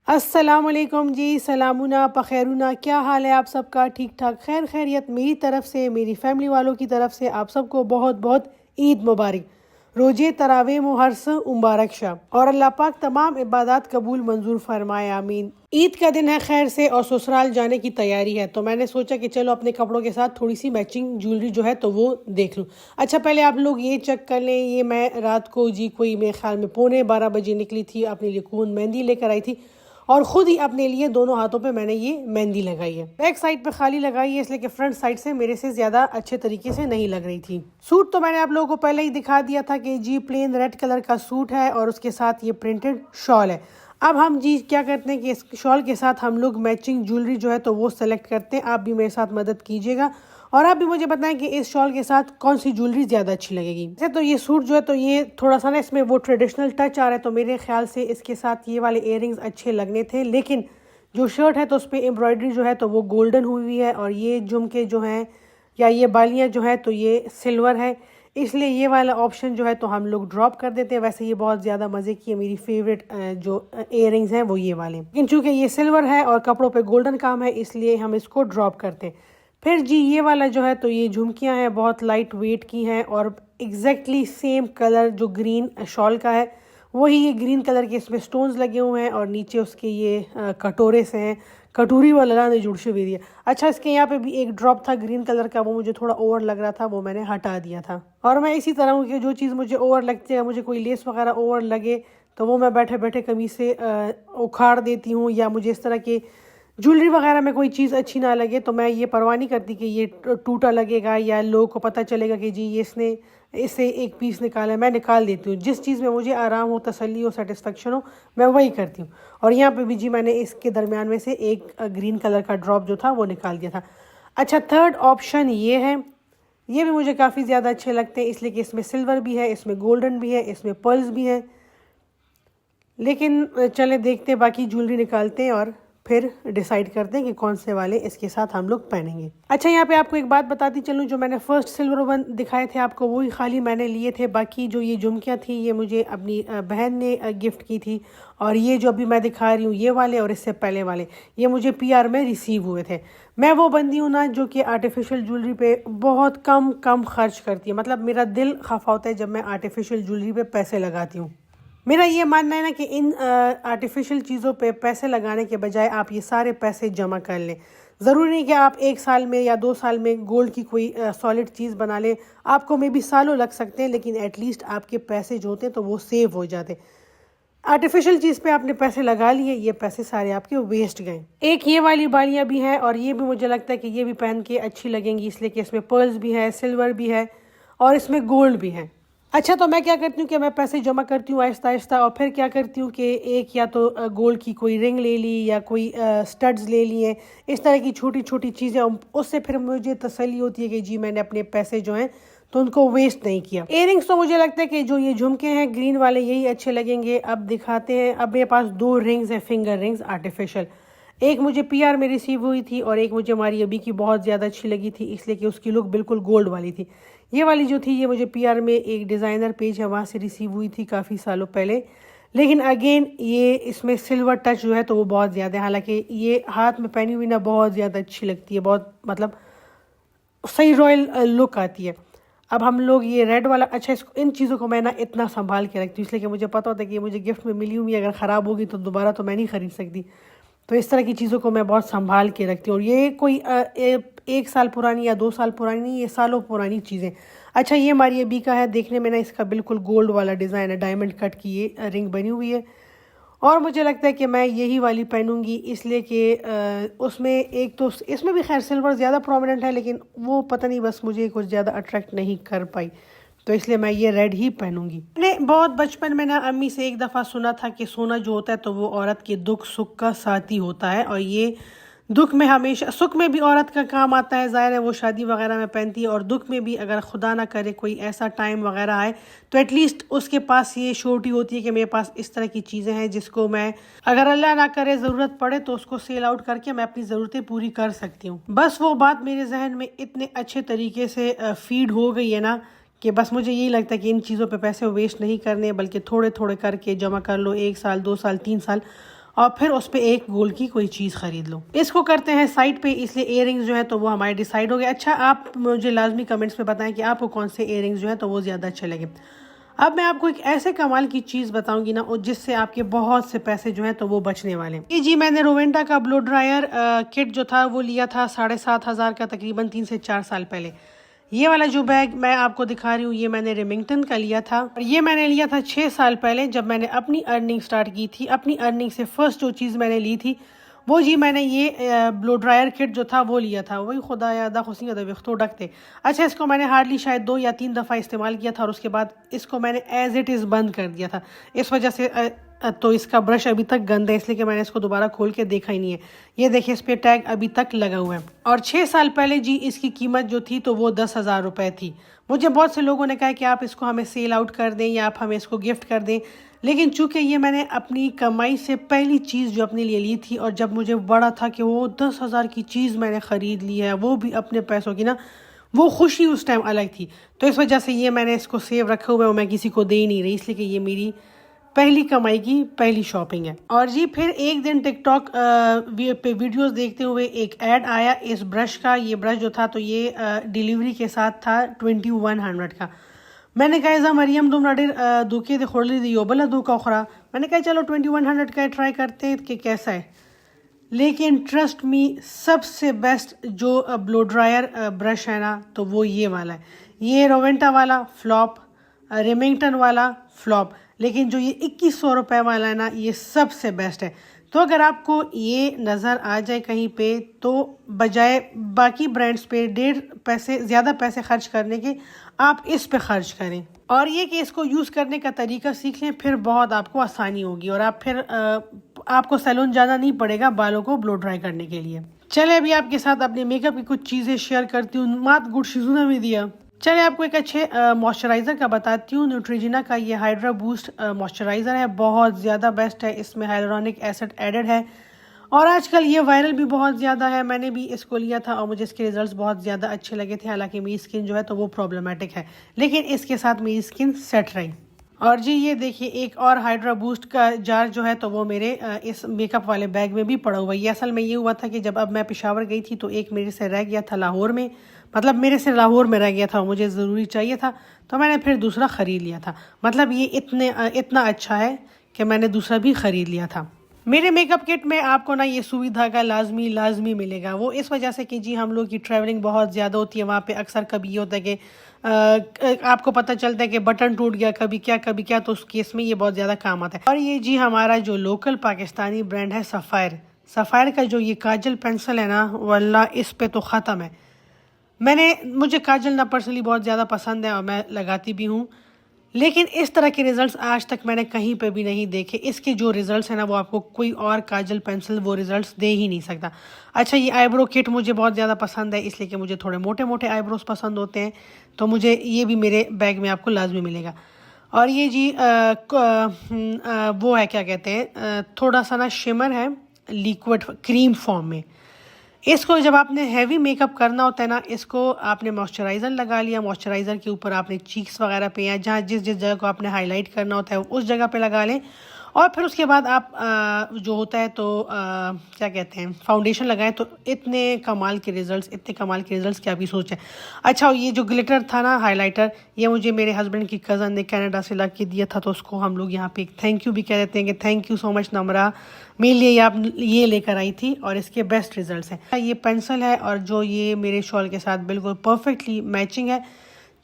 अस्सलामुअलैकुम जी, सलामुना पखैरुना, क्या हाल है आप सबका? ठीक ठाक, खैर खैरियत। मेरी तरफ से, मेरी फैमिली वालों की तरफ से आप सबको बहुत बहुत ईद मुबारक। रोजे तरावे मुहर्स मुबारक शाह और अल्लाह पाक तमाम इबादत कबूल मंजूर फरमाए, आमीन। ईद का दिन है खैर से और ससुराल जाने की तैयारी है, तो मैंने सोचा कि चलो अपने कपड़ों के साथ थोड़ी सी मैचिंग ज्वेलरी जो है तो वो देख लूँ। अच्छा, पहले आप लोग ये चेक कर लें, ये मैं रात को जी कोई मेरे ख्याल में 11:15 निकली थी, अपने लिए खून मेहंदी लेकर आई थी और ख़ुद ही अपने लिए दोनों हाथों पे मैंने ये मेहंदी लगाई है। बैक साइड पे खाली लगाई है इसलिए कि फ्रंट साइड से मेरे से ज़्यादा अच्छे तरीके से नहीं लग रही थी। सूट तो मैंने आप लोगों को पहले ही दिखा दिया था कि जी प्लेन रेड कलर का सूट है और उसके साथ ये प्रिंटेड शॉल है। अब हम जी क्या करते हैं कि इस शॉल के साथ हम लोग मैचिंग ज्वेलरी जो है तो वो सेलेक्ट करते हैं। आप भी मेरे साथ मदद कीजिएगा और आप भी मुझे बताएं कि इस शॉल के साथ कौन सी ज्वेलरी ज़्यादा अच्छी लगेगी। वैसे तो ये सूट जो है तो ये थोड़ा सा ना इसमें वो ट्रेडिशनल टच आ रहा है, तो मेरे ख्याल से इसके साथ ये वाले इयररिंग्स अच्छे लगने थे, लेकिन जो शर्ट है तो उस पर एम्ब्रॉयडरी जो है तो वो गोल्डन हुई हुई है और ये झुमके जो हैं या ये बालियाँ जो है तो ये सिल्वर है, इसलिए ये वाला ऑप्शन जो है तो हम लोग ड्रॉप कर देते हैं। वैसे ये बहुत ज़्यादा मज़े की है, मेरी फेवरेट जो इयररिंग्स हैं वो ये वाले, लेकिन चूँकि ये सिल्वर है और कपड़ों पे गोल्डन काम है इसलिए हम इसको ड्रॉप करते हैं। फिर जी ये वाला जो है तो ये झुमकियाँ हैं, बहुत लाइट वेट की हैं और एग्जैक्टली सेम कलर जो ग्रीन शॉल का है वही ये ग्रीन कलर के इसमें स्टोन्स लगे हुए हैं और नीचे उसके ये कटोरे से हैं, कटोरी वाला ने जुड़ से भी दिया। अच्छा, इसके यहाँ पे भी एक ड्रॉप था ग्रीन कलर का, वो मुझे थोड़ा ओवर लग रहा था, वो मैंने हटा दिया था। और मैं इसी तरह हूँ कि जो चीज़ मुझे ओवर लगती है, मुझे कोई लेस वगैरह ओवर लगे तो वो मैं बैठे बैठे कमीज से उखाड़ देती हूँ, या मुझे इस तरह के ज्वेलरी वगैरह में कोई चीज़ अच्छी ना लगे तो मैं ये परवाह नहीं करती कि ये टूटा लगेगा या लोगों को पता चलेगा कि जी ये इसने इससे एक पीस निकाला है। मैं निकाल देती हूँ, जिस चीज़ में मुझे आराम हो, तसल्ली हो, सेटिस्फेक्शन हो, मैं वही करती हूँ। और यहाँ पे भी जी मैंने इसके दरमियान में से एक ग्रीन कलर का ड्रॉप जो था वो निकाल दिया था। अच्छा, थर्ड ऑप्शन ये है, ये भी मुझे काफ़ी ज़्यादा अच्छे लगते हैं इसलिए कि इसमें सिल्वर भी है, इसमें गोल्डन भी है, इसमें पर्ल्स भी हैं, लेकिन चले देखते बाकी ज्वेलरी निकालते हैं और फिर डिसाइड करते हैं कि कौन से वाले इसके साथ हम लोग पहनेंगे। अच्छा, यहाँ पे आपको एक बात बताती चलूँ, जो मैंने फर्स्ट सिल्वर वन दिखाए थे आपको वही खाली मैंने लिए थे, बाकी जो ये झुमकियाँ थी ये मुझे अपनी बहन ने गिफ्ट की थी और ये जो अभी मैं दिखा रही हूँ ये वाले और इससे पहले वाले ये मुझे PR में रिसीव हुए थे। मैं वो बंदी हूँ ना जो कि आर्टिफिशियल ज्वेलरी पे बहुत कम खर्च करती है, मतलब मेरा दिल खफा होता है जब मैं आर्टिफिशियल ज्वेलरी पे पैसे लगाती हूँ। मेरा ये मानना है ना कि इन आर्टिफिशियल चीज़ों पे पैसे लगाने के बजाय आप ये सारे पैसे जमा कर लें। ज़रूरी नहीं कि आप 1 साल में या 2 साल में गोल्ड की कोई सॉलिड चीज़ बना लें, आपको मे बी सालों लग सकते हैं, लेकिन एटलीस्ट आपके पैसे जो होते हैं तो वो सेव हो जाते। आर्टिफिशियल चीज़ पे आपने पैसे लगा लिए, ये पैसे सारे आपके वेस्ट गए। एक ये वाली बालियाँ भी हैं और ये भी मुझे लगता है कि ये भी पहन के अच्छी लगेंगी, इसलिए कि इसमें पर्ल्स भी है, सिल्वर भी है और इसमें गोल्ड भी है। अच्छा, तो मैं क्या करती हूँ कि मैं पैसे जमा करती हूँ आहिस्ता आहिस्ता और फिर क्या करती हूँ कि एक या तो गोल्ड की कोई रिंग ले ली या कोई स्टड्स ले लिए, इस तरह की छोटी छोटी चीज़ें, उससे फिर मुझे तसल्ली होती है कि जी मैंने अपने पैसे जो हैं तो उनको वेस्ट नहीं किया। इयररिंग्स तो मुझे लगता है कि जो ये झुमके हैं ग्रीन वाले यही अच्छे लगेंगे। अब दिखाते हैं, अब मेरे पास 2 रिंग्स हैं, फिंगर रिंग्स आर्टिफिशियल। एक मुझे PR में रिसीव हुई थी और एक मुझे हमारी अभी की बहुत ज़्यादा अच्छी लगी थी, इसलिए कि उसकी लुक बिल्कुल गोल्ड वाली थी। ये वाली जो थी ये मुझे PR में एक डिज़ाइनर पेज है वहाँ से रिसीव हुई थी काफ़ी सालों पहले, लेकिन अगेन ये इसमें सिल्वर टच जो है तो वो बहुत ज़्यादा है, हालांकि ये हाथ में पहनी हुई ना बहुत ज़्यादा अच्छी लगती है, बहुत मतलब सही रॉयल लुक आती है। अब हम लोग ये रेड वाला, अच्छा इसको, इन चीज़ों को मैं ना इतना संभाल के रखती हूँ इसलिए कि मुझे पता होता है कि ये मुझे गिफ्ट में मिली हुई, अगर ख़राब होगी तो दोबारा तो मैं नहीं ख़रीद सकती, तो इस तरह की चीज़ों को मैं बहुत संभाल के रखती हूँ। और ये कोई 1 साल पुरानी या 2 साल पुरानी नहीं, ये सालों पुरानी चीज़ें। अच्छा, ये हमारी अभी का है, देखने में ना इसका बिल्कुल गोल्ड वाला डिज़ाइन है, डायमंड कट की ये रिंग बनी हुई है और मुझे लगता है कि मैं यही वाली पहनूंगी, इसलिए कि उसमें एक तो इसमें भी खैर सिल्वर ज़्यादा प्रोमिनेंट है, लेकिन वो पता नहीं बस मुझे कुछ ज़्यादा अट्रैक्ट नहीं कर पाई, तो इसलिए मैं ये रेड ही पहनूंगी। मैंने बहुत बचपन में ना अम्मी से एक दफ़ा सुना था कि सोना जो होता है तो वो औरत के दुख सुख का साथी होता है और ये दुख में हमेशा, सुख में भी औरत का काम आता है, ज़ाहिर है वो शादी वगैरह में पहनती है, और दुख में भी अगर खुदा ना करे कोई ऐसा टाइम वगैरह आए तो एटलीस्ट उसके पास ये श्योरिटी होती है कि मेरे पास इस तरह की चीज़ें हैं जिसको मैं, अगर अल्लाह ना करे ज़रूरत पड़े तो उसको सेल आउट करके मैं अपनी ज़रूरतें पूरी कर सकती हूँ। बस वो बात मेरे जहन में इतने अच्छे तरीके से फीड हो गई है ना कि बस मुझे यही लगता है कि इन चीज़ों पे पैसे वेस्ट नहीं करने, बल्कि थोड़े थोड़े करके जमा कर लो, 1 साल 2 साल 3 साल, और फिर उस पर एक गोल्ड की कोई चीज़ ख़रीद लो। इसको करते हैं साइड पे, इसलिए इयररिंग्स जो है तो वो हमारे डिसाइड हो गए। अच्छा, आप मुझे लाजमी कमेंट्स में बताएं कि आपको कौन से इयररिंग्स जो है तो वो ज़्यादा अच्छे लगे। अब मैं आपको एक ऐसे कमाल की चीज़ बताऊंगी ना, और जिससे आपके बहुत से पैसे जो हैं तो वो बचने वाले हैं। जी, मैंने रोवेंटा का ब्लो ड्रायर किट जो था वो लिया था 7,500 का, तकरीबन 3 से 4 साल पहले। ये वाला जो बैग मैं आपको दिखा रही हूँ ये मैंने रेमिंगटन का लिया था, और ये मैंने लिया था 6 साल पहले जब मैंने अपनी अर्निंग स्टार्ट की थी। अपनी अर्निंग से फर्स्ट जो चीज़ मैंने ली थी वो जी मैंने ये ब्लो ड्रायर किट जो था वो लिया था। वही खुदा यादा खुशी तो डकते। अच्छा, इसको मैंने हार्डली शायद 2 या 3 दफ़ा इस्तेमाल किया था और उसके बाद इसको मैंने एज इट इज़ बंद कर दिया था। इस वजह से तो इसका ब्रश अभी तक गंदा है, इसलिए कि मैंने इसको दोबारा खोल के देखा ही नहीं है। ये देखिए, इस पर टैग अभी तक लगा हुआ है। और 6 साल पहले जी इसकी कीमत जो थी तो वो 10,000 रुपये थी। मुझे बहुत से लोगों ने कहा कि आप इसको हमें सेल आउट कर दें या आप हमें इसको गिफ्ट कर दें, लेकिन चूंकि ये मैंने अपनी कमाई से पहली चीज़ जो अपने लिए ली थी, और जब मुझे बड़ा था कि वो 10,000 की चीज़ मैंने ख़रीद ली है, वो भी अपने पैसों की ना, वो खुशी उस टाइम अलग थी। तो इस वजह से ये मैंने इसको सेव रखा हुआ है और मैं किसी को दे ही नहीं रही, इसलिए कि ये मेरी पहली कमाई की पहली शॉपिंग है। और जी फिर एक दिन टिकटॉक पे वीडियोस देखते हुए एक ऐड आया इस ब्रश का। ये ब्रश जो था तो ये डिलीवरी के साथ था 2100 का। मैंने कहा इज़ा मरियम तुम नाडिर दुखे दे खोल दी बला दो का खरा। मैंने कहा चलो 2100 का ट्राई करते हैं कि कैसा है। लेकिन ट्रस्ट मी, सबसे बेस्ट जो ब्लो ड्रायर ब्रश है ना तो वो ये वाला है। ये रोवेंटा वाला फ्लॉप, रेमिंगटन वाला फ्लॉप, लेकिन जो ये 2100 रुपये वाला है ना ये सबसे बेस्ट है। तो अगर आपको ये नज़र आ जाए कहीं पे तो बजाय बाकी ब्रांड्स पे ज़्यादा पैसे खर्च करने के आप इस पे खर्च करें, और ये कि इसको यूज़ करने का तरीका सीख लें, फिर बहुत आपको आसानी होगी और आप फिर आपको सैलून जाना नहीं पड़ेगा बालों को ब्लो ड्राई करने के लिए। चले अभी आपके साथ अपने मेकअप की कुछ चीज़ें शेयर करती हूँ। मात गुड शिजुना में दिया। चलिए आपको एक अच्छे मॉइस्चराइज़र का बताती हूँ। न्यूट्रिजिना का ये हाइड्रा बूस्ट मॉइस्चराइज़र है, बहुत ज़्यादा बेस्ट है। इसमें हाइलुरोनिक एसिड एडेड है और आजकल ये वायरल भी बहुत ज़्यादा है। मैंने भी इसको लिया था और मुझे इसके रिजल्ट्स बहुत ज़्यादा अच्छे लगे थे। हालांकि मेरी स्किन जो है तो वो प्रॉब्लमेटिक है, लेकिन इसके साथ मेरी स्किन सेट रही। और जी ये देखिए, एक और हाइड्रा बूस्ट का जार जो है तो वो मेरे इस मेकअप वाले बैग में भी पड़ा हुआ है। ये असल में ये हुआ था कि जब अब मैं पेशावर गई थी तो एक मेरे से रह गया था लाहौर में, मतलब मेरे से लाहौर में रह गया था, मुझे ज़रूरी चाहिए था तो मैंने फिर दूसरा ख़रीद लिया था। मतलब ये इतना अच्छा है कि मैंने दूसरा भी ख़रीद लिया था। मेरे मेकअप किट में आपको ना ये सुई धागा लाजमी मिलेगा। वो इस वजह से कि जी हम लोग की ट्रैवलिंग बहुत ज़्यादा होती है, वहाँ पे अक्सर कभी ये होता है कि आपको पता चलता है कि बटन टूट गया, कभी क्या, तो उस केस में ये बहुत ज़्यादा काम आता है। और ये जी हमारा जो लोकल पाकिस्तानी ब्रांड है सफ़ायर का जो ये काजल पेंसिल है ना, वल्लाह इस पे तो ख़त्म है। मुझे काजल ना पर्सनली बहुत ज़्यादा पसंद है और मैं लगाती भी हूँ, लेकिन इस तरह के रिजल्ट्स आज तक मैंने कहीं पे भी नहीं देखे। इसके जो रिजल्ट्स हैं ना वो आपको कोई और काजल पेंसिल वो रिजल्ट्स दे ही नहीं सकता। अच्छा, ये आईब्रो किट मुझे बहुत ज़्यादा पसंद है, इसलिए कि मुझे थोड़े मोटे मोटे आईब्रोज पसंद होते हैं, तो मुझे ये भी मेरे बैग में आपको लाजमी मिलेगा। और ये जी वो है, क्या कहते हैं, थोड़ा सा ना शिमर है लिक्विड क्रीम फॉर्म में। इसको जब आपने हैवी मेकअप करना होता है ना, इसको आपने मॉइस्चराइज़र लगा लिया, मॉइस्चराइज़र के ऊपर आपने चीक्स वगैरह पे या जहाँ जिस जगह को आपने हाईलाइट करना होता है उस जगह पे लगा लें। और फिर उसके बाद आप जो होता है तो क्या कहते हैं, फाउंडेशन लगाएं, तो इतने कमाल के रिजल्ट्स क्या भी सोचें। अच्छा, ये जो ग्लिटर था ना हाइलाइटर, ये मुझे मेरे हस्बैंड की कज़न ने कनाडा से ला के दिया था, तो उसको हम लोग यहाँ पे एक थैंक यू भी कह देते हैं कि thank you so much Namra, मेरे लिए आप ये लेकर आई थी और इसके बेस्ट रिजल्ट्स हैं। ये पेंसिल है और जो ये मेरे शॉल के साथ बिल्कुल परफेक्टली मैचिंग है।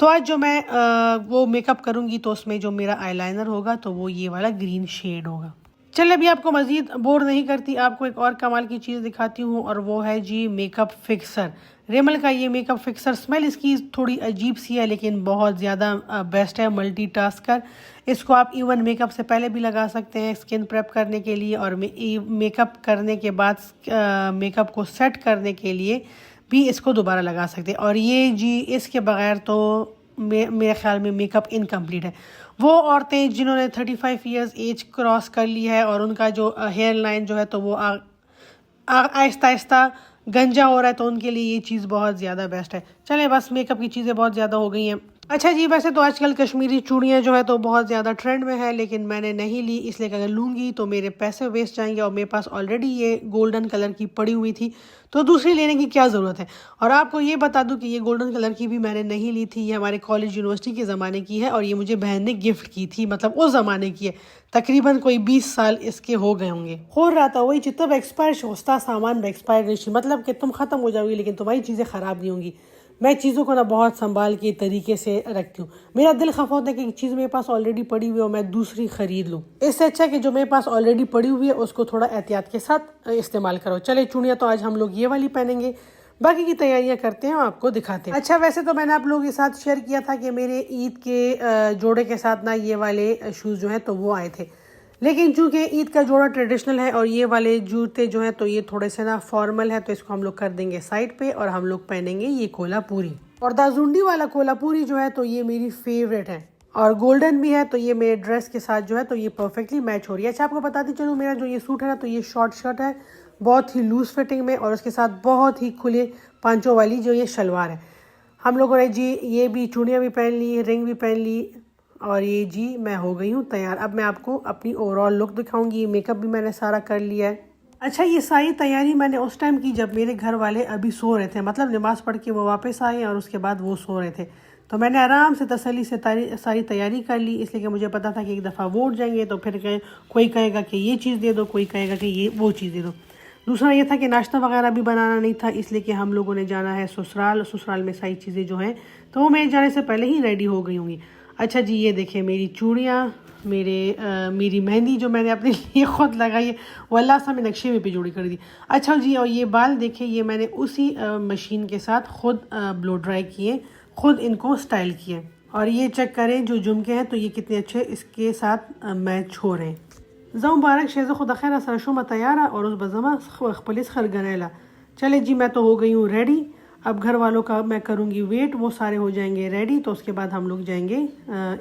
तो आज जो मैं वो मेकअप करूँगी तो उसमें जो मेरा आईलाइनर होगा तो वो ये वाला ग्रीन शेड होगा। चलिए अभी आपको मज़ीद बोर नहीं करती, आपको एक और कमाल की चीज़ दिखाती हूँ और वो है जी मेकअप फिक्सर। रेमल का ये मेकअप फिक्सर, स्मेल इसकी थोड़ी अजीब सी है लेकिन बहुत ज़्यादा बेस्ट है, मल्टीटास्कर। इसको आप इवन मेकअप से पहले भी लगा सकते हैं स्किन प्रेप करने के लिए, और मेकअप करने के बाद मेकअप को सेट करने के लिए भी इसको दोबारा लगा सकते हैं। और ये जी इसके बगैर तो मेरे ख्याल में मेकअप इनकम्प्लीट है। वो औरतें जिन्होंने 35 इयर्स एज क्रॉस कर ली है और उनका जो हेयर लाइन जो है तो वो आहिस्ता आहिस्ता गंजा हो रहा है, तो उनके लिए ये चीज़ बहुत ज़्यादा बेस्ट है। चलें बस, मेकअप की चीज़ें बहुत ज़्यादा हो गई हैं। अच्छा जी, वैसे तो आजकल कश्मीरी चूड़ियाँ जो है तो बहुत ज़्यादा ट्रेंड में है, लेकिन मैंने नहीं ली इसलिए कि अगर लूँगी तो मेरे पैसे वेस्ट जाएंगे और मेरे पास ऑलरेडी ये गोल्डन कलर की पड़ी हुई थी, तो दूसरी लेने की क्या ज़रूरत है। और आपको ये बता दूं कि ये गोल्डन कलर की भी मैंने नहीं ली थी, ये हमारे कॉलेज यूनिवर्सिटी के ज़माने की है और ये मुझे बहन ने गिफ्ट की थी, मतलब उस ज़माने की है। तकरीबन कोई 20 साल इसके हो गए होंगे। हो रहा था वही जितना एक्सपायर होता सामान एक्सपायर नहीं, मतलब कि तुम ख़त्म हो जाओगी लेकिन तुम्हारी चीज़ें ख़राब नहीं होंगी। मैं चीज़ों को ना बहुत संभाल के तरीके से रखती हूँ। मेरा दिल खफा होता है कि एक चीज़ मेरे पास ऑलरेडी पड़ी हुई है और मैं दूसरी ख़रीद लूँ। इससे अच्छा कि जो मेरे पास ऑलरेडी पड़ी हुई है उसको थोड़ा एहतियात के साथ इस्तेमाल करो। चले चूड़ियाँ तो आज हम लोग ये वाली पहनेंगे, बाकी की तैयारियां करते हैं और आपको दिखाते हैं। अच्छा, वैसे तो मैंने आप लोगों के साथ शेयर किया था कि मेरे ईद के जोड़े के साथ ना ये वाले शूज़ जो हैं तो वो आए थे, लेकिन चूंकि ईद का जोड़ा ट्रेडिशनल है और ये वाले जूते जो हैं तो ये थोड़े से ना फॉर्मल है, तो इसको हम लोग कर देंगे साइड पे और हम लोग पहनेंगे ये कोल्हापुरी। और दाजुंडी वाला कोल्हापुरी जो है तो ये मेरी फेवरेट है और गोल्डन भी है, तो ये मेरे ड्रेस के साथ जो है तो ये परफेक्टली मैच हो रही है। अच्छा, आपको बताती चलूँ, मेरा जो ये सूट है ना तो ये शॉर्ट शर्ट है, बहुत ही लूज फिटिंग में, और उसके साथ बहुत ही खुले पांचों वाली जो ये शलवार है। हम लोगों ने जी ये भी चूड़ियाँ भी पहन ली, रिंग भी पहन ली और ये जी मैं हो गई हूँ तैयार। अब मैं आपको अपनी ओवरऑल लुक दिखाऊंगी। मेकअप भी मैंने सारा कर लिया है। अच्छा, ये सारी तैयारी मैंने उस टाइम की जब मेरे घर वाले अभी सो रहे थे, मतलब नमाज पढ़ के वो वापस आए और उसके बाद वो सो रहे थे, तो मैंने आराम से तसल्ली से सारी तैयारी कर ली, इसलिए कि मुझे पता था कि एक दफ़ा वो उठ जाएंगे तो फिर कोई कहेगा कि ये चीज़ दे दो, कोई कहेगा कि ये वो चीज़ दे दो। दूसरा ये था कि नाश्ता वगैरह भी बनाना नहीं था, इसलिए कि हम लोगों ने जाना है ससुराल में सारी चीज़ें जो हैं तो वो मेरे जाने से पहले ही रेडी हो गई होंगी। अच्छा जी, ये देखिए मेरी चूड़ियाँ, मेरी मेहंदी जो मैंने अपने लिए खुद लगाई है, वो अल्लाह सा मैं नक्शे में पे जोड़ी कर दी। अच्छा जी, और ये बाल देखिए, ये मैंने उसी मशीन के साथ खुद ब्लो ड्राई किए, खुद इनको स्टाइल किए। और ये चेक करें जो झुमके हैं तो ये कितने अच्छे इसके साथ मैच हो रहे हैं। ज़ो मुबारक शेज़ खुदा खैर सरशुमा तैयारा और उस बज़मा खपलिस खरगनेला। चले जी, मैं तो हो गई हूँ रेडी। अब घर वालों का मैं करूँगी वेट, वो सारे हो जाएंगे रेडी तो उसके बाद हम लोग जाएंगे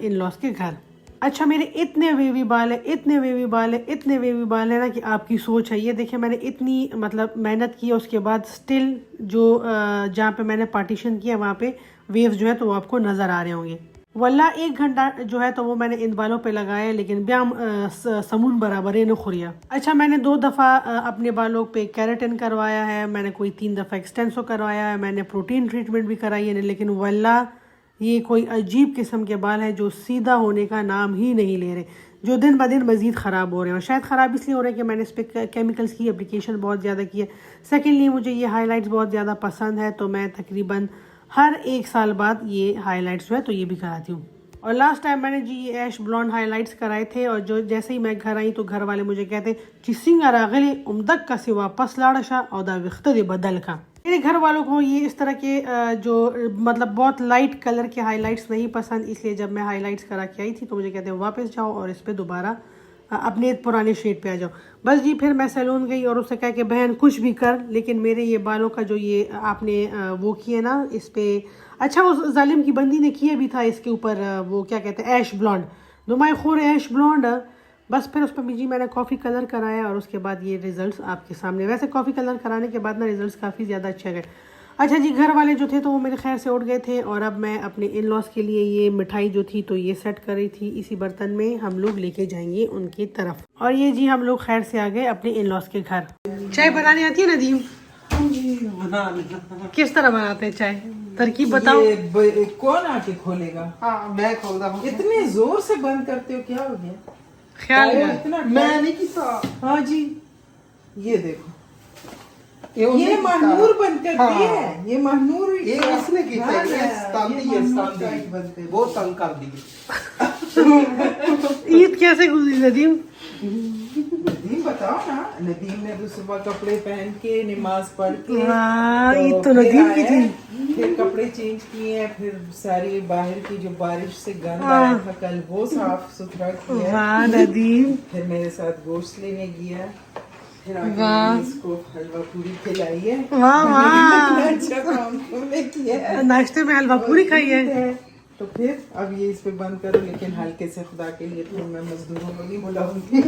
इन लॉस के घर। अच्छा, मेरे इतने वेवी बाल है, इतने वेवी बाल है, इतने वेवी बाल है ना कि आपकी सोच है। ये देखिए मैंने इतनी मतलब मेहनत की है, उसके बाद स्टिल जो जहाँ पे मैंने पार्टीशन किया वहाँ पे वेव्स जो है तो वो आपको नज़र आ रहे होंगे। वल्ला 1 घंटा जो है तो वो मैंने इन बालों पे लगाया, लेकिन ब्याम समून बराबर है न खुरिया। अच्छा, मैंने 2 दफ़ा अपने बालों पे केराटिन करवाया है, मैंने कोई 3 दफ़ा एक्सटेंसो करवाया है, मैंने प्रोटीन ट्रीटमेंट भी कराई है, लेकिन वल्ला ये कोई अजीब किस्म के बाल है जो सीधा होने का नाम ही नहीं ले रहे, जो दिन ब दिन मज़ीद ख़राब हो रहे हैं। और शायद ख़राब इसलिए हो रहे हैं कि मैंने इस पर केमिकल्स की एप्लीकेशन बहुत ज़्यादा की है। सेकेंडली मुझे ये हाईलाइट्स बहुत ज़्यादा पसंद है, तो मैं तकरीबन हर 1 साल बाद ये हाईलाइट्स जो है तो ये भी कराती हूँ। और लास्ट टाइम मैंने जी ये ऐश ब्लॉन्ड हाईलाइट्स कराए थे, और जो जैसे ही मैं घर आई तो घर वाले मुझे कहते चिसिंग अरागले उमदक का से वापस लाड़शा और दा विख्तद बदल का। मेरे घर वालों को ये इस तरह के जो मतलब बहुत लाइट कलर के हाईलाइट्स नहीं पसंद, इसलिए जब मैं हाईलाइट्स करा के आई थी तो मुझे कहते हैं वापस जाओ और इस पर दोबारा अपने पुराने शेड पे आ जाओ। बस जी, फिर मैं सैलून गई और उससे कहा कि बहन कुछ भी कर, लेकिन मेरे ये बालों का जो ये आपने वो किए ना इस पे, अच्छा उस जालिम की बंदी ने किया भी था इसके ऊपर वो क्या कहते हैं ऐश ब्लॉन्ड, नुमाई खोर ऐश ब्लॉन्ड। बस फिर उस पर जी मैंने कॉफ़ी कलर कराया और उसके बाद ये रिजल्ट्स आपके सामने। वैसे कॉफ़ी कलर कराने के बाद ना रिजल्ट्स काफ़ी ज़्यादा अच्छे गए। अच्छा जी, घर वाले जो थे तो वो मेरे खैर से उठ गए थे और अब मैं अपने इन लॉस के लिए ये मिठाई जो थी तो ये सेट कर रही थी, इसी बर्तन में हम लोग लेके जाएंगे उनकी तरफ। और ये जी हम लोग खैर से आ गए अपने इन लॉस के घर। चाय बनाने आती है नदीम? किस तरह बनाते हैं चाय, तरकीब बताओ। कौन आके खोलेगा? हाँ, मैं खोलता हूँ। इतने जोर से बंद करते हो, क्या हो गया? ख्याल इतना मैं नहीं किया। हाँ जी, ये देखो, उसने ये किया। महनूर बंद करती हाँ। है, ये महनूर ये उसने की हाँ, ये स्तांदी है, महनूर बंद स्तांदी बहुत तंग कर दी। ईद कैसे गुजरी नदीम? नदीम बताओ ना। नदीम ने तो सुबह कपड़े पहन के नमाज पढ़ के वाह, ईद तो फिर नदीम की आए, थी। फिर कपड़े चेंज किए, फिर सारी बाहर की जो बारिश से गंद आया था कल वो साफ सुथरा किया, वाह नदीम, फिर मेरे साथ गोश्त लेने गया, फिर आके वाह। मैंने इसको हलवा पूरी खिलाई है। वाह वाह, अच्छा काम तुमने किया है। नाश्ते में हलवा पूरी खाई है। तो फिर अब ये इस पे बंद करो, लेकिन हल्के से खुदा के लिए तो मैं मजदूरों को नहीं बुलाऊंगी।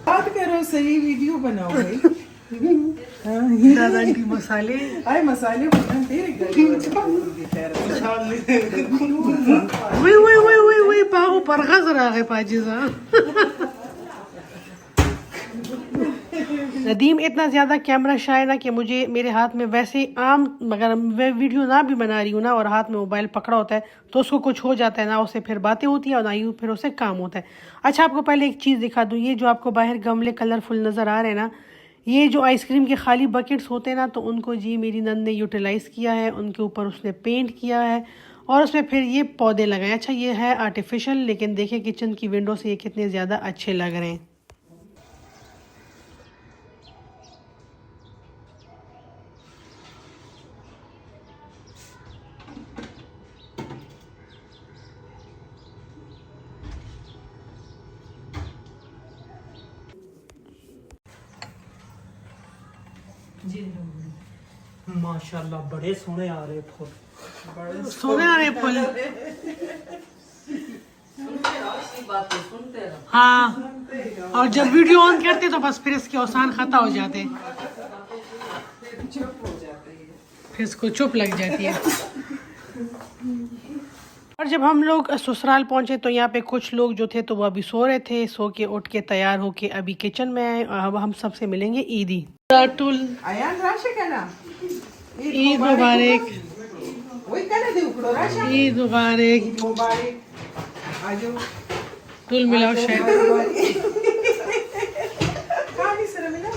बात करो, सही वीडियो बनाओ भाई। दादा आंटी मसाले Ay, masali mo ng tiri. वही पागो परखा जरा है पाजिजा नदीम इतना ज़्यादा कैमरा शाय ना कि मुझे मेरे हाथ में वैसे आम मगर मैं वीडियो ना भी बना रही हूँ ना और हाथ में मोबाइल पकड़ा होता है तो उसको कुछ हो जाता है ना, उससे फिर बातें होती हैं और ना ही फिर उससे काम होता है। अच्छा आपको पहले एक चीज़ दिखा दूँ, ये जो आपको बाहर गमले कलरफुल नज़र आ रहे हैं ना, ये जो आइसक्रीम के खाली बकेट्स होते हैं ना, तो उनको जी मेरी नंद ने यूटिलाइज़ किया है, उनके ऊपर उसने पेंट किया है और उसमें फिर ये पौधे लगाए। अच्छा ये है आर्टिफिशियल, लेकिन देखिए किचन की विंडो से ये कितने ज़्यादा अच्छे लग रहे हैं। माशाल्लाह बड़े सोने आ रहे फूल। सोने वाले फूल हाँ, और जब वीडियो ऑन करते तो बस फिर इसके औसान खत्म हो जाते, फिर इसको चुप लग जाती है। और जब हम लोग ससुराल पहुंचे तो यहाँ पे कुछ लोग जो थे तो वो अभी सो रहे थे, सो के उठ के तैयार होके अभी किचन में आए। अब हम सबसे मिलेंगे ईदी। Ayan, Rasha ka na. Eid मुबारक, Uy, ka na di ukro, Rasha. Eid मुबारक, Eid Mubarak. Ayo. तुल मिलाओ शायद। Kami sila milaw.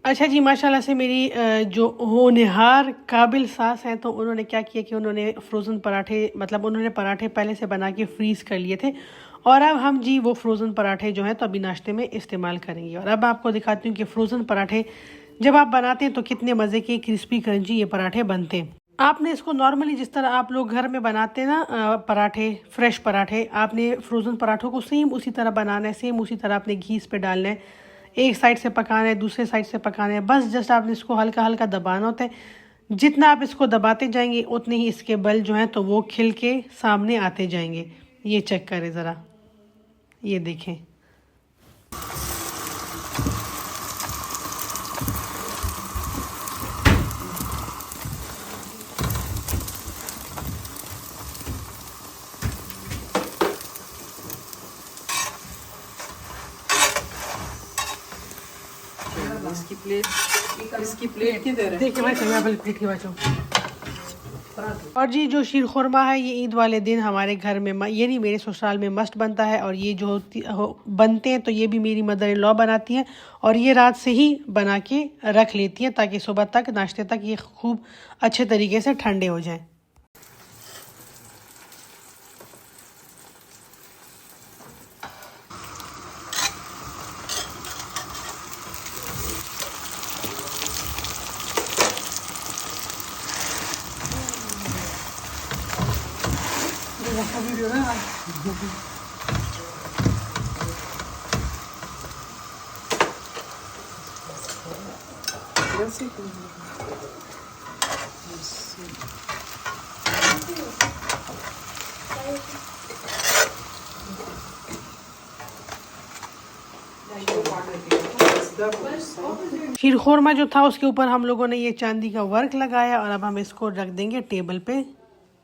अच्छा जी, माशाल्लाह से मेरी जो होनहार काबिल सास हैं तो उन्होंने क्या किया कि उन्होंने फ्रोज़न पराठे, मतलब उन्होंने पराठे पहले से बना के फ्रीज़ कर लिए थे और अब हम जी वो फ्रोज़न पराठे जो हैं तो अभी नाश्ते में इस्तेमाल करेंगे। और अब आपको दिखाती हूँ कि फ्रोज़न पराठे जब आप बनाते हैं तो कितने मज़े के क्रिस्पी क्रंची ये पराठे बनते हैं। आपने इसको नॉर्मली जिस तरह आप लोग घर में बनाते हैं ना पराठे, फ्रेश पराठे, आपने फ्रोज़न पराठों को सेम उसी तरह बनाना है, सेम उसी तरह आपने घी पे डालना है, एक साइड से पकाना है, दूसरे साइड से पकाना है, बस जस्ट आपने इसको हल्का हल्का दबाना होता है। जितना आप इसको दबाते जाएंगे उतने ही इसके बल जो हैं तो वो खिल के सामने आते जाएंगे। ये चेक करें ज़रा, ये देखें। इसकी प्लेट किधर है? देखिए भाई प्लेट की बात। और जी जो शीर खुरमा है ये ईद वाले दिन हमारे घर में ये नहीं मेरे ससुराल में मस्ट बनता है और ये जो बनते हैं तो ये भी मेरी मदर इन लॉ बनाती हैं और ये रात से ही बना के रख लेती हैं ताकि सुबह तक नाश्ते तक ये खूब अच्छे तरीके से ठंडे हो जाएं। शीर खुरमा जो था उसके ऊपर हम लोगों ने ये चांदी का वर्क लगाया और अब हम इसको रख देंगे टेबल पे,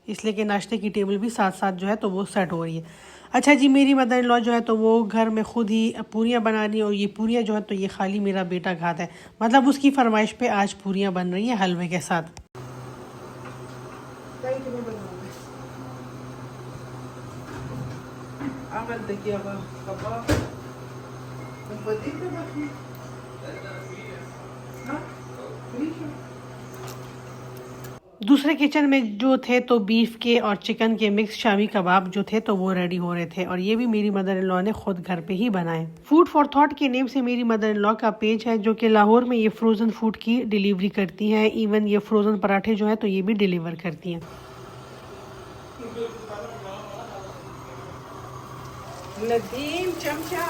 इसलिए कि नाश्ते की टेबल भी साथ साथ जो है तो वो सेट हो रही है। अच्छा जी, मेरी मदर इन लॉ जो है तो वो घर में खुद ही पूरियाँ बना रही हैं और ये पूरियाँ जो है तो ये खाली मेरा बेटा खाता है, मतलब उसकी फरमाइश पे आज पूरियाँ बन रही हैं हलवे के साथ। दूसरे किचन में जो थे तो बीफ के और चिकन के मिक्स शामी कबाब जो थे तो वो रेडी हो रहे थे और ये भी मेरी मदर इन लॉ ने खुद घर पे ही बनाए। फूड फॉर थॉट के नेम से मेरी मदर इन लॉ का पेज है जो कि लाहौर में ये फ्रोजन फूड की डिलीवरी करती हैं। इवन ये फ्रोजन पराठे जो है तो ये भी डिलीवर करती हैं। नदीम चमचा,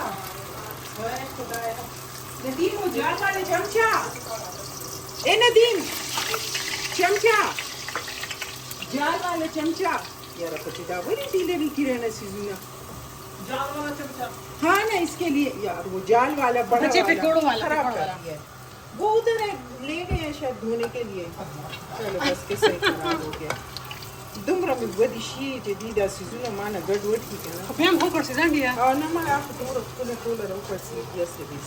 नदीम वो जार वाले चमचा, ए नदीम चमचा, जार वाले चमचा. Yara pati da wani dile ni kire na sizuna. जाल वाला चमचा। हाँ ना, इसके लिए यार वो जाल वाला बड़ा अच्छा, पिकोड़ वाला, खराब पिकोड़ कर वाला। दिया है। वो उधर है, ले गए हैं शायद धोने के लिए। चलो बस के सही खराब हो गया। दुमरा में बड़ी शी जदीदा सीजन माना गड़बड़ की है ना। हम ऊपर से जाएंगे यार। और ना मैं आपको थोड़ा थोड़ा ऊपर से दिया से भी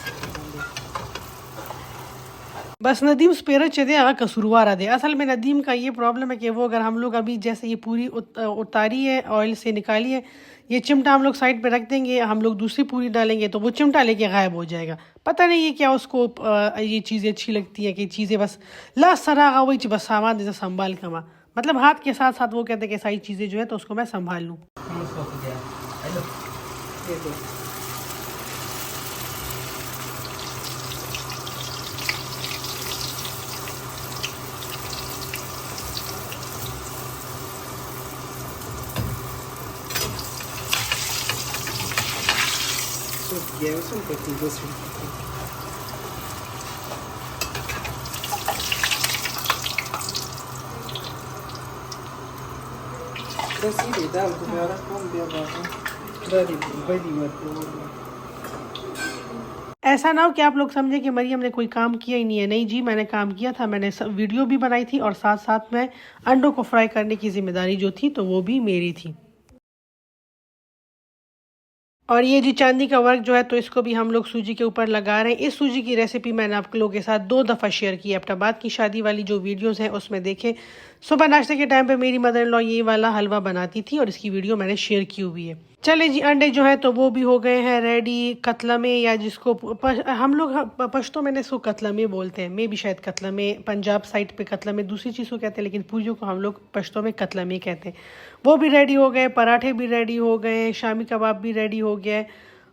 बस नदीम स्पेरर चेदे आगा कसूरवार आदे। असल में नदीम का ये प्रॉब्लम है कि वो अगर हम लोग अभी जैसे ये पूरी उतारी है, ऑयल से निकाली है, ये चिमटा हम लोग साइड पे रख देंगे, हम लोग दूसरी पूरी डालेंगे तो वो चिमटा लेके गायब हो जाएगा। पता नहीं ये क्या उसको ये चीज़ें अच्छी लगती हैं कि चीज़ें बस ला सरागा वही बस सामान जैसे संभाल कमा, मतलब हाथ के साथ साथ वो कहते हैं कि सारी चीज़ें जो है तो उसको मैं संभाल लूँ। ये दो। Ya son pequeños. Decide dar algo de ahora con de abajo. Bड़ी ऐसा ना हो कि आप लोग समझे कि मरियम ने कोई काम किया ही नहीं है। नहीं जी, मैंने काम किया था, मैंने वीडियो भी बनाई थी और साथ साथ में अंडों को फ्राई करने की जिम्मेदारी जो थी तो वो भी मेरी थी। और ये जी चांदी का वर्क जो है तो इसको भी हम लोग सूजी के ऊपर लगा रहे हैं। इस सूजी की रेसिपी मैंने आप लोगों के साथ 2 दफ़ा शेयर की है। अब्बाबाद की शादी वाली जो वीडियोस हैं उसमें देखें, सुबह नाश्ते के टाइम पे मेरी मदर इन लॉ ये वाला हलवा बनाती थी और इसकी वीडियो मैंने शेयर की हुई है। चले जी, अंडे जो है तो वो भी हो गए हैं रेडी। कतलमे या जिसको हम लोग पश्तो में इसको कतलमे बोलते हैं, मे भी शायद कतलमे, पंजाब साइड पे कतलमे दूसरी चीज़ को कहते हैं, लेकिन पूरियों को हम लोग पश्तो में कतलमे कहते हैं। वो भी रेडी हो गए, पराठे भी रेडी हो गए, शामी कबाब भी रेडी हो गया है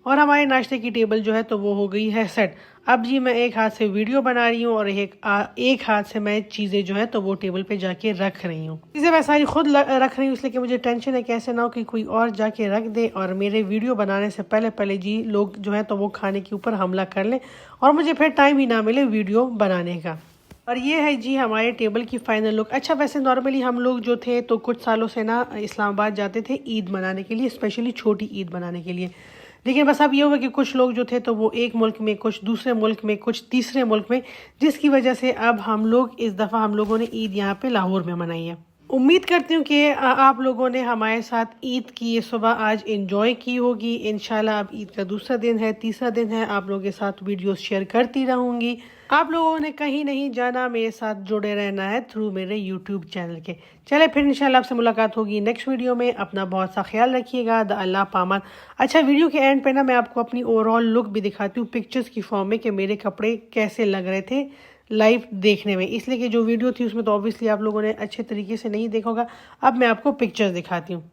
और हमारे नाश्ते की टेबल जो है तो वो हो गई है सेट। अब जी मैं एक हाथ से वीडियो बना रही हूँ और एक हाथ से मैं चीज़ें जो है तो वो टेबल पे जाके रख रही हूँ। चीज़ें मैं सारी खुद रख रही हूँ इसलिए कि मुझे टेंशन है कि ऐसे ना हो कि कोई और जाके रख दे और मेरे वीडियो बनाने से पहले जी लोग जो है तो वो खाने के ऊपर हमला कर लें और मुझे फिर टाइम ही ना मिले वीडियो बनाने का। और ये है जी हमारे टेबल की फाइनल लुक। अच्छा, वैसे नॉर्मली हम लोग जो थे तो कुछ सालों से ना इस्लामाबाद जाते थे ईद मनाने के लिए, स्पेशली छोटी ईद मनाने के लिए। लेकिन बस अब ये हुआ कि कुछ लोग जो थे तो वो एक मुल्क में, कुछ दूसरे मुल्क में, कुछ तीसरे मुल्क में, जिसकी वजह से अब हम लोग इस दफ़ा हम लोगों ने ईद यहाँ पे लाहौर में मनाई है। उम्मीद करती हूँ कि आप लोगों ने हमारे साथ ईद की ये सुबह आज एंजॉय की होगी। इंशाल्लाह अब ईद का दूसरा दिन है, तीसरा दिन है, आप लोगों के साथ वीडियोस शेयर करती रहूँगी। आप लोगों ने कहीं नहीं जाना, मेरे साथ जुड़े रहना है थ्रू मेरे यूट्यूब चैनल के। चले फिर इंशाल्लाह आपसे मुलाकात होगी नेक्स्ट वीडियो में। अपना बहुत सा ख्याल रखिएगा। द अल्लाह पामान। अच्छा, वीडियो के एंड पे ना मैं आपको अपनी ओवरऑल लुक भी दिखाती हूँ पिक्चर्स की फॉर्म में कि मेरे कपड़े कैसे लग रहे थे लाइव देखने में, इसलिए कि जो वीडियो थी उसमें तो ऑब्वियसली आप लोगों ने अच्छे तरीके से नहीं देखा होगा। अब मैं आपको पिक्चर्स दिखाती हूँ।